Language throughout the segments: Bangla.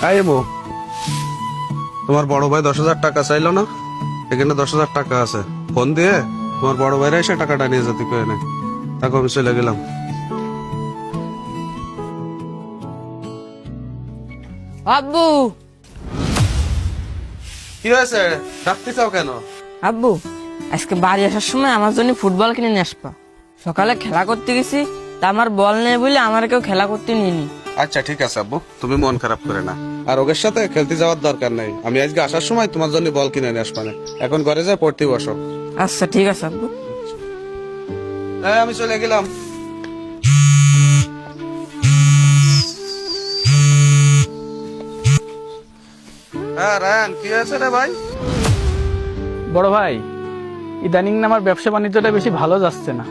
আইবো তোমার বড় ভাই 10,000 টাকা চাইলো না, এখানে 10,000 টাকা আছে। ফোন দিয়ে তোমার বড় ভাইরা এসে টাকাটা নিয়ে যেতে কয়ে নেই। তাকে আমি চলে গেলাম। আব্বু কি হয়েছে, ডাকতে চাও কেন? আব্বু আজকে বাড়ি আসার সময় আমার জন্য ফুটবল কিনে নিয়ে আসবা। সকালে খেলা করতে গেছি, তা আমার বল নেই বলে আমার কেউ খেলা করতে নিনি। আচ্ছা ঠিক আছে আব্বু, তুমি মন খারাপ করে না। আর ওদের সাথে খেলতে যাওয়ার দরকার নেই। আমি আজকে আসার সময় তোমার জন্য বল কিনে নিয়ে আসবানে। এখন ঘরে যাই পড়তে বসো। আচ্ছা ঠিক আছে আব্বু। হ্যাঁ আমি চলে গেলাম। হ্যাঁ রায়ান, কি হয়েছে রে ভাই? বড় ভাই, ইদানিং না আমার ব্যবসা বাণিজ্যটা বেশি ভালো যাচ্ছে না।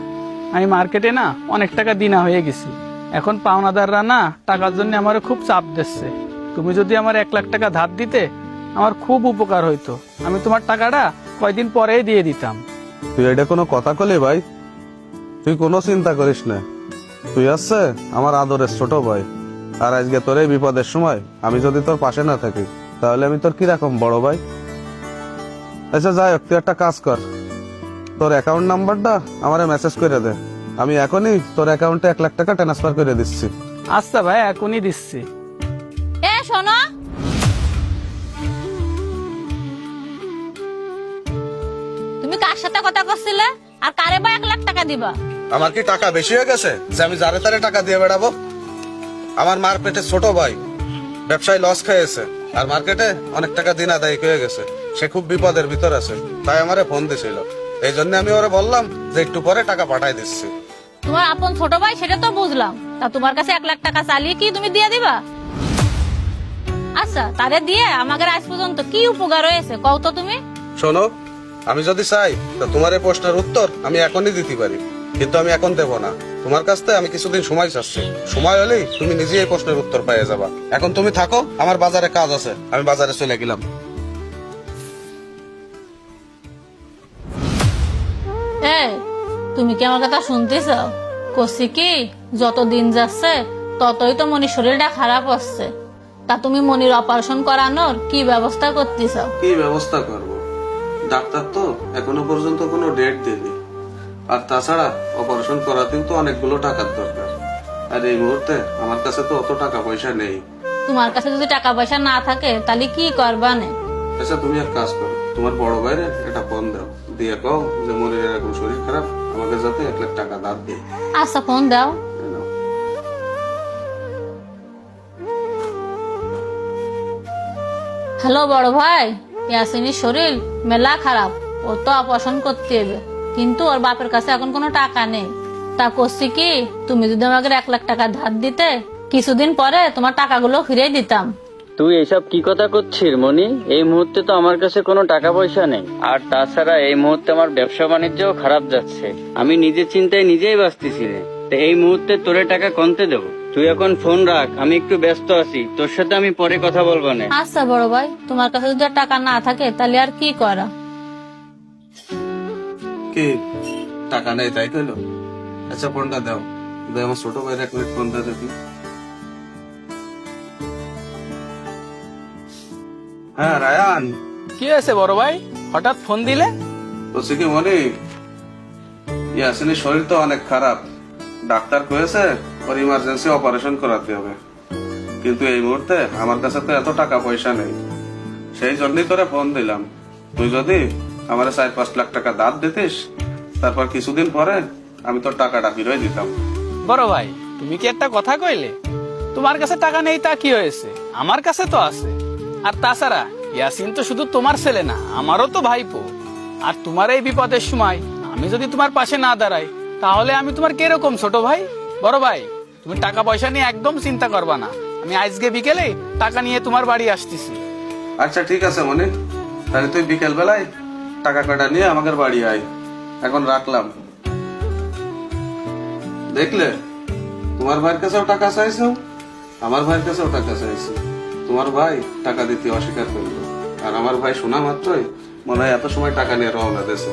আমি মার্কেটে না অনেক টাকা দিনা হয়ে গেছি। এখন পাওনাদাররা না টাকার জন্য আমার খুব চাপ দিচ্ছে। তুমি যদি আমার 1 লাখ টাকা ধার দিতে আমার খুব উপকার হইতো। আমি তোমার টাকাটা কয়দিন পরেই দিয়ে দিতাম। তুই এটা কোনো কথা কলি ভাই? তুই কোনো চিন্তা করিস না। তুই আসছে আমার আদরের ছোট ভাই। আর আজকে তোর এই বিপদের সময় আমি যদি তোর পাশে না থাকি তাহলে আমি তোর কিরকম বড় ভাই? আচ্ছা যাই হোক, তুই একটা কাজ কর, তোর অ্যাকাউন্ট নাম্বারটা আমারে মেসেজ করে দে। আমি এখনই তোর অ্যাকাউন্টে 1 লাখ টাকা ট্রান্সফার করে দিচ্ছি। আচ্ছা ভাই, এখনই দিচ্ছি। এ শোনো, তুমি কার সাথে কথা করছিলে আর কারে বা 1 লাখ টাকা দিবা? আমার কি টাকা বেশি হয়ে গেছে যে আমি যারে তারে টাকা দিয়ে বেড়াবো? আমার মার পেটে ছোট ভাই ব্যবসায় লস খেয়েছে আর মার্কেটে অনেক টাকা দিন আদায় হয়ে গেছে। সে খুব বিপদের ভিতর আছে, তাই আমারে ফোন দিছিল। এই জন্য আমি ওরে বললাম যে একটু পরে টাকা পাঠাই দিচ্ছি। তোমার আপন ছোট ভাই সেটা তো বুঝলাম, তা তোমার কাছে 1 লাখ টাকা চালিয়ে কি তুমি দিয়ে দিবা? আচ্ছা তারে দিয়ে আমাদের আজ পর্যন্ত কি উপকার হয়েছে কও তো তুমি? শোনো, আমি যদি চাই তো তোমার এই প্রশ্নের উত্তর আমি এখনই দিতে পারি, কিন্তু আমি এখন দেব না। তোমার কাছ থেকে আমি কিছুদিন সময় চাচ্ছি। সময় হলেই তুমি নিজেই এই প্রশ্নের উত্তর পেয়ে যাবা। এখন তুমি থাকো, আমার বাজারে কাজ আছে, আমি বাজারে চলে গেলাম। এই তুমি কি আমার কথা শুনতেছ? কষি কি যত দিন যাচ্ছে ততই তো মনির শরীরটা খারাপ হচ্ছে। তা তুমি মনির অপারেশন করানোর কি ব্যবস্থা করতেছ? কি ব্যবস্থা করব? ডাক্তার তো এখনো পর্যন্ত কোনো ডেট দেয়নি। আর তাছাড়া অপারেশন করাতেও তো অনেকগুলো টাকার দরকার। আর এই মুহূর্তে আমার কাছে তো অত টাকা পয়সা নেই। তোমার কাছে যদি টাকা পয়সা না থাকে তাহলে কি করবা নে? আচ্ছা তুমি এক কাজ করো, তোমার বড় ভাইরে একটা ফোন দাও, দিয়ে কও যে মনির এরকম শরীর খারাপ, আমাকে যাতে 1 লাখ টাকা ধার দেয়। আচ্ছা ফোন দাও। হ্যালো বড় ভাই, ইয়াসিনের শরীর মেলা খারাপ, ও তো অপারেশন করতে হবে, কিন্তু ওর বাপের কাছে এখন কোনো টাকা নেই। তা করছি কি, তুমি যদি আমাকে 1 লাখ টাকা ধার দিতে কিছুদিন পরে তোমার টাকাগুলো ফিরে দিতাম। তুই এসব কি কথা করছিস মনি? এই মুহূর্তে তো আমার কাছে কোনো টাকা পয়সা নেই। আর তাছাড়া এই মুহূর্তে আমার ব্যবসা বাণিজ্যও খারাপ যাচ্ছে। আমি নিজের চিন্তায় নিজেই বাঁচতেছি না। তো এই মুহূর্তে তোরে টাকা কমতে দেবো? তুই এখন ফোন রাখ, আমি একটু ব্যস্ত আছি, তোর সাথে আমি পরে কথা বলবো না। আচ্ছা বড় ভাই, তোমার কাছে যদি আর টাকা না থাকে তাহলে আর কি করা? কি টাকা নেই তাই কইলো? আচ্ছা ফোনটা দাও, দাও আমার ছোট ভাইয়ের 1 মিনিট ফোনটা দেখি। হ্যাঁ রায়ান। কি হয়েছে বড় ভাই, হঠাৎ ফোন দিলে? বলছি কি মনি, ইয়াসিনের শরীর তো অনেক খারাপ। ডাক্তার কয়েছে ওর ইমার্জেন্সি অপারেশন করাতে হবে, কিন্তু এই মুহূর্তে আমার কাছে তো এত টাকা পয়সা নেই। সেই জন্যই তোরে ফোন দিলাম। তুই যদি আমার 4-5 লাখ টাকা ধার দিতিস, তারপর কিছুদিন পরে আমি তোর টাকাটা ফিরে দিতাম। বড় ভাই, তুমি কি একটা কথা কইলে? তোমার কাছে টাকা নেই তা কি হয়েছে, আমার কাছে তো আছে। আর তাছাড়া ইয়াসিন তো শুধু তোমার ছেলে না, আমারও তো ভাইপো। আর তোমার এই বিপদের সময় আমি যদি তোমার পাশে না দাঁড়াই তাহলে আমি তোমার কিরকম ছোট ভাই? বড় ভাই, তুমি টাকা পয়সা নিয়ে একদম চিন্তা করবা না। আমি আজকে বিকেলে টাকা নিয়ে তোমার বাড়ি আসতেছি। আচ্ছা ঠিক আছে মনি, তাহলে তুই বিকেল বেলায় টাকা কটা নিয়ে আমাদের বাড়ি আয়। এখন রাখলাম। দেখলে, তোমার ভাইয়ের কাছেও টাকা চাইছো, আমার ভাইয়ের কাছেও টাকা চাইছো। তোমার ভাই টাকা দিতে অস্বীকার করলো, আর আমার ভাই শোনা মাত্রই মনে হয় এত সময় টাকা নিয়ে রওনা দিয়েছে।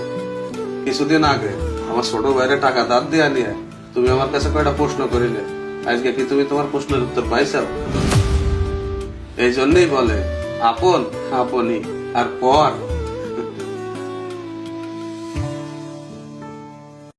কিছুদিন আগে আমার ছোট ভাইয়ের টাকা ধার দিয়া নিয়ে তুমি আমার কাছে কয়টা প্রশ্ন করিলে, আজকে কি তুমি তোমার প্রশ্নের উত্তর পাইছো? এই জন্যই বলে আপন আপনি আর পর